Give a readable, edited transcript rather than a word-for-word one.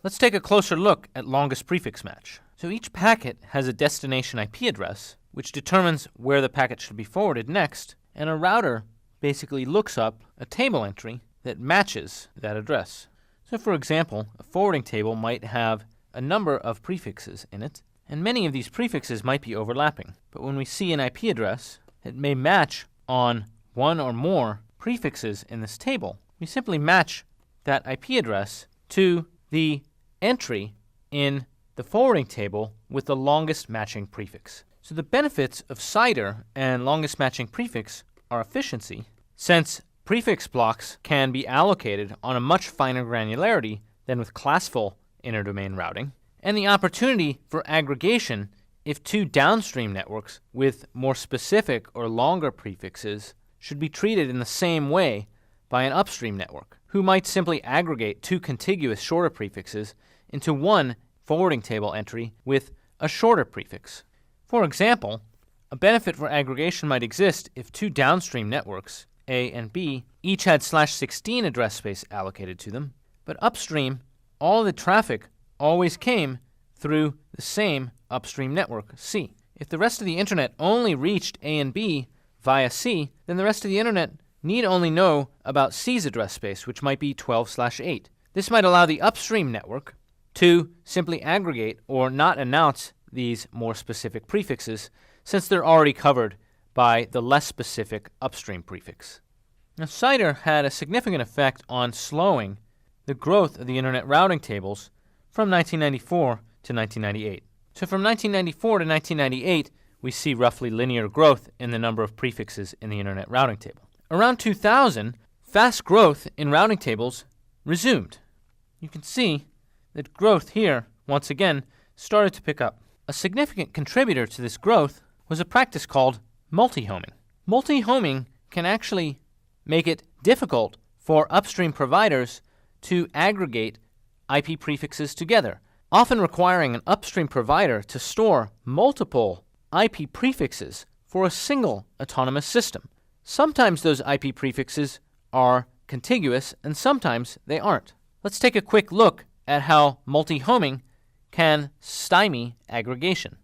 Let's take a closer look at longest prefix match. So each packet has a destination IP address, which determines where the packet should be forwarded next, and a router basically looks up a table entry that matches that address. So for example, a forwarding table might have a number of prefixes in it, and many of these prefixes might be overlapping. But when we see an IP address that may match on one or more prefixes in this table, we simply match that IP address to the entry in the forwarding table with the longest matching prefix. So the benefits of CIDR and longest matching prefix are efficiency, since prefix blocks can be allocated on a much finer granularity than with classful interdomain routing, and the opportunity for aggregation if two downstream networks with more specific or longer prefixes should be treated in the same way by an upstream network, who might simply aggregate two contiguous shorter prefixes into one forwarding table entry with a shorter prefix. For example, a benefit for aggregation might exist if two downstream networks, A and B, each had /16 address space allocated to them, but upstream, all the traffic always came through the same upstream network, C. If the rest of the internet only reached A and B via C, then the rest of the internet need only know about C's address space, which might be 12/8. This might allow the upstream network to simply aggregate or not announce these more specific prefixes, since they're already covered by the less specific upstream prefix. Now, CIDR had a significant effect on slowing the growth of the internet routing tables from 1994 to 1998. So from 1994 to 1998, we see roughly linear growth in the number of prefixes in the internet routing table. Around 2000, fast growth in routing tables resumed. You can see that growth here, once again, started to pick up. A significant contributor to this growth was a practice called multi-homing. Multi-homing can actually make it difficult for upstream providers to aggregate IP prefixes together, often requiring an upstream provider to store multiple IP prefixes for a single autonomous system. Sometimes those IP prefixes are contiguous and sometimes they aren't. Let's take a quick look at how multi-homing can stymie aggregation.